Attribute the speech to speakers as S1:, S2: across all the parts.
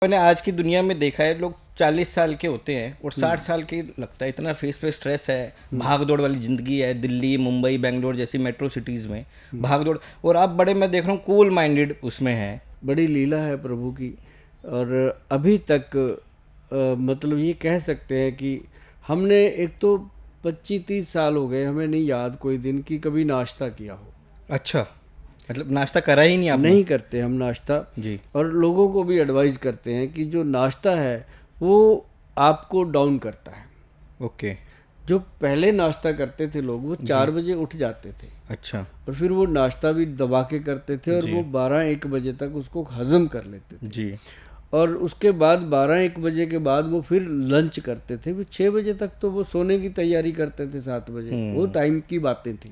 S1: मैंने आज की दुनिया में देखा है, लोग 40 साल के होते हैं और 60 साल के लगता है। इतना फेस पे स्ट्रेस है, भाग दौड़ वाली ज़िंदगी है, दिल्ली मुंबई बेंगलोर जैसी मेट्रो सिटीज़ में भाग दौड़। और आप बड़े, मैं देख रहा हूँ, कूल माइंडेड उसमें हैं।
S2: बड़ी लीला है प्रभु की। और अभी तक मतलब ये कह सकते हैं कि हमने एक तो 25-30 साल हो गए, हमें नहीं याद कोई दिन कि कभी नाश्ता किया हो।
S1: अच्छा, मतलब नाश्ता करा ही नहीं आपने?
S2: नहीं करते हम नाश्ता।
S1: जी।
S2: और लोगों को भी एडवाइस करते हैं कि जो नाश्ता है वो आपको डाउन करता है।
S1: ओके।
S2: जो पहले नाश्ता करते थे लोग, वो 4 बजे उठ जाते थे
S1: अच्छा।
S2: और फिर वो नाश्ता भी दबा के करते थे और
S1: जी।
S2: वो 12-1 बजे तक उसको हजम कर लेते थे।
S1: जी।
S2: और उसके बाद 12-1 बजे के बाद वो फिर लंच करते थे। फिर 6 बजे तक तो वो सोने की तैयारी करते थे, 7 बजे। वो टाइम की बातें थी।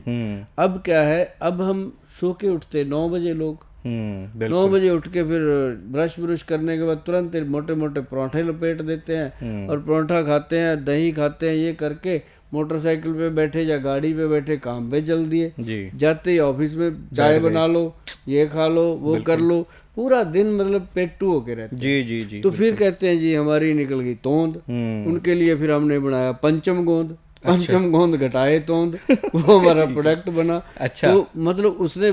S2: अब क्या है, अब हम सो के उठते 9 बजे लोग। 9
S1: बिल्कुल।
S2: बजे उठ के फिर ब्रश ब्रश करने के बाद तुरंत मोटे मोटे पराठे लपेट देते हैं और पराठा खाते हैं, दही खाते हैं। ये करके मोटरसाइकिल पे बैठे या गाड़ी पे बैठे काम पे चल दिए।
S1: जी।
S2: जाते ही ऑफिस में चाय बना लो, ये खा लो, वो कर लो। पूरा दिन मतलब पेट्टू होके रहते हैं।
S1: जी जी जी।
S2: तो फिर कहते हैं जी हमारी निकल गई तोंद। उनके लिए फिर हमने बनाया पंचम गोंद। पंचम गोंद घटाए तोंद, वो हमारा प्रोडक्ट बना।
S1: अच्छा।
S2: तो मतलब उसने,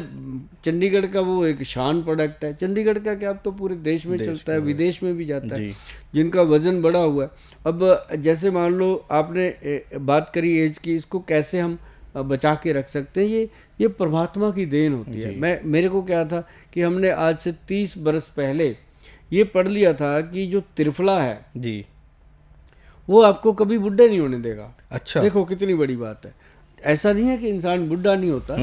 S2: चंडीगढ़ का वो एक शान प्रोडक्ट है। चंडीगढ़ का क्या, अब तो पूरे देश में चलता है, विदेश में भी जाता है, जिनका वजन बढ़ा हुआ है। अब जैसे मान लो आपने बात करी एज की, इसको कैसे हम बचा के रख सकते हैं, ये परमात्मा की देन होती है। मेरे को क्या था कि हमने आज से 30 बरस पहले ये पढ़ लिया था कि जो त्रिफला है
S1: जी,
S2: वो आपको कभी बुढ़े नहीं होने देगा।
S1: अच्छा।
S2: देखो कितनी बड़ी बात है। ऐसा नहीं है कि इंसान बुढ़ा नहीं होता।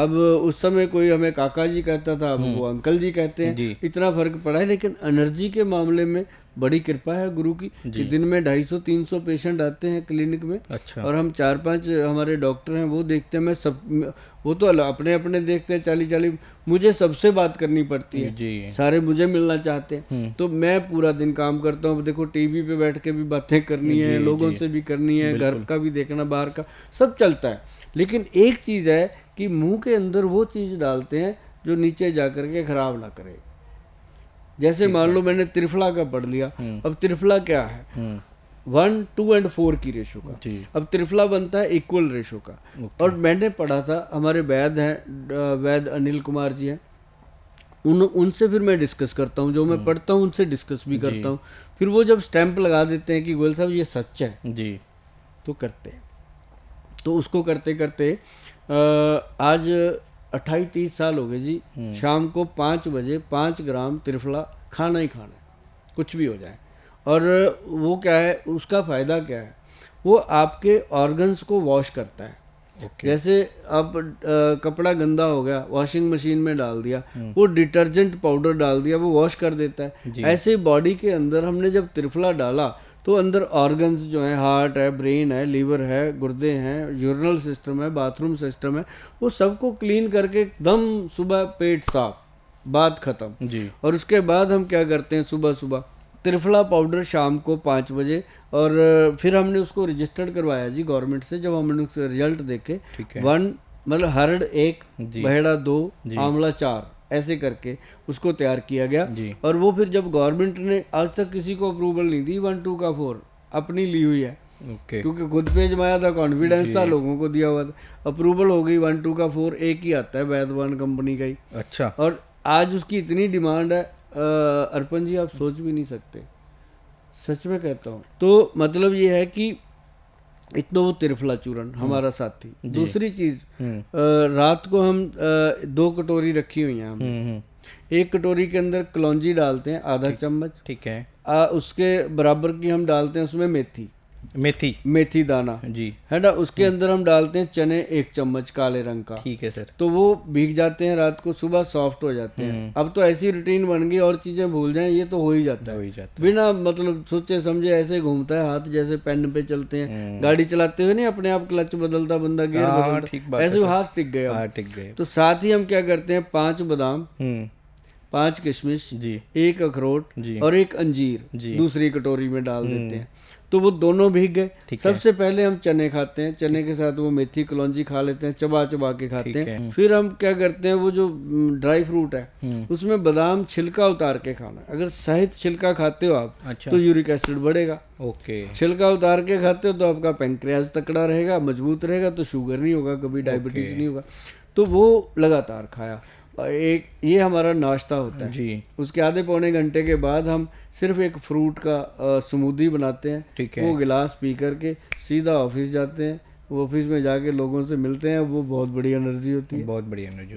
S2: अब उस समय कोई हमें काका जी कहता था, अब वो अंकल जी कहते हैं। इतना फर्क पड़ा है। लेकिन एनर्जी के मामले में बड़ी कृपा है गुरु की कि दिन में 250-300 पेशेंट आते हैं क्लिनिक में।
S1: अच्छा।
S2: और हम 4-5 हमारे डॉक्टर हैं, वो देखते हैं। मैं सब, वो तो अपने अपने देखते हैं 40-40। मुझे सबसे बात करनी पड़ती है
S1: जी।
S2: सारे मुझे मिलना चाहते हैं। तो मैं पूरा दिन काम करता हूँ। देखो टीवी पे बैठ के भी बातें करनी है, लोगों से भी करनी है, घर का भी देखना, बाहर का सब चलता है। लेकिन एक चीज़ है कि मुंह के अंदर वो चीज़ डालते हैं जो नीचे जा कर के खराब ना करे। जैसे मान लो मैंने त्रिफला का पढ़ लिया। अब त्रिफला क्या है, 1, 2 एंड 4 की रेशो का। अब त्रिफला बनता है इक्वल रेशो का। और मैंने पढ़ा था, हमारे वैद हैं, वैद अनिल कुमार जी हैं, उनसे फिर मैं डिस्कस करता हूँ। जो मैं पढ़ता हूँ उनसे डिस्कस भी करता हूँ। फिर वो जब स्टैंप लगा देते हैं कि गोयल साहब ये सच है
S1: जी,
S2: तो करते हैं। तो उसको करते करते आज 28-30 साल हो गए जी। शाम को 5 बजे 5 ग्राम त्रिफला खाना ही खाना है, कुछ भी हो जाए। और वो क्या है, उसका फ़ायदा क्या है, वो आपके ऑर्गन्स को वॉश करता है। जैसे अब कपड़ा गंदा हो गया, वॉशिंग मशीन में डाल दिया, वो डिटर्जेंट पाउडर डाल दिया, वो वॉश कर देता है। ऐसे बॉडी के अंदर हमने जब त्रिफला डाला तो अंदर ऑर्गन्स जो हैं, हार्ट है, ब्रेन है, लीवर है, गुर्दे हैं, यूरिनल सिस्टम है, बाथरूम सिस्टम है, वो सबको क्लीन करके एकदम सुबह पेट साफ, बात ख़त्म जी। और उसके बाद हम क्या करते हैं, सुबह सुबह त्रिफला पाउडर शाम को 5 बजे। और फिर हमने उसको रजिस्टर्ड करवाया जी गवर्नमेंट से। जब हमने उसके रिजल्ट देखे, 1 मतलब हरड़ 1, बहेड़ा 2, आंवला 4, ऐसे करके उसको तैयार किया गया। और वो फिर जब गवर्नमेंट ने, आज तक किसी को अप्रूवल नहीं दी 1, 2 का 4, अपनी ली हुई है। क्योंकि खुद पे जमाया था, कॉन्फिडेंस था, लोगों को दिया हुआ था, अप्रूवल हो गई। 1, 2 का 4 एक ही आता है, वैदवान कंपनी का ही।
S1: अच्छा।
S2: और आज उसकी इतनी डिमांड है अर्पण जी, आप सोच भी नहीं सकते, सच में कहता हूँ। तो मतलब ये है कि एक तो वो त्रिफला चूर्ण हमारा साथी। दूसरी चीज, रात को हम 2 कटोरी रखी हुई हैं हमने। एक कटोरी के अंदर कलौंजी डालते हैं, आधा चम्मच, ठीक है। उसके बराबर की हम डालते हैं उसमें मेथी दाना जी, है ना। उसके अंदर हम डालते हैं चने 1 चम्मच काले रंग का, ठीक है सर। तो वो भीग जाते हैं रात को, सुबह सॉफ्ट हो जाते हैं। अब तो ऐसी रूटीन बन गई, और चीजें भूल जाएं, ये तो हो ही जाता है बिना मतलब सोचे समझे। ऐसे घूमता है हाथ, जैसे पेन पे चलते हैं, गाड़ी चलाते हुए नहीं अपने आप क्लच बदलता बंदा, गियर बदलता, ऐसे हाथ टिक गए। तो साथ ही हम क्या करते हैं, 5 बादाम, 5 किशमिश,
S1: जी
S2: 1 अखरोट
S1: जी
S2: और 1 अंजीर
S1: जी।
S2: दूसरी कटोरी में डाल देते हैं। तो वो दोनों भीग गए।
S1: ठीक है।
S2: सबसे पहले हम चने खाते हैं, चने के साथ वो मेथी कलौंजी खा लेते हैं, चबा चबा के खाते
S1: ठीक
S2: हैं।
S1: है।
S2: फिर हम क्या करते हैं, वो जो ड्राई फ्रूट है उसमें बादाम छिलका उतार के खाना है। अगर सहित छिलका खाते हो आप
S1: अच्छा
S2: तो यूरिक एसिड बढ़ेगा।
S1: ओके
S2: छिलका उतार के खाते हो तो आपका पैंक्रियाज तकड़ा रहेगा, मजबूत रहेगा, तो शुगर नहीं होगा, कभी डायबिटीज नहीं होगा। तो वो लगातार खाया। एक ये हमारा नाश्ता होता है
S1: जी
S2: उसके आधे पौने घंटे के बाद हम सिर्फ एक फ्रूट का स्मूदी बनाते हैं।
S1: ठीक है।
S2: वो गिलास पी करके सीधा ऑफिस जाते हैं। वो ऑफिस में जाके लोगों से मिलते हैं, वो बहुत बड़ी एनर्जी होती है।
S1: बहुत बढ़िया एनर्जी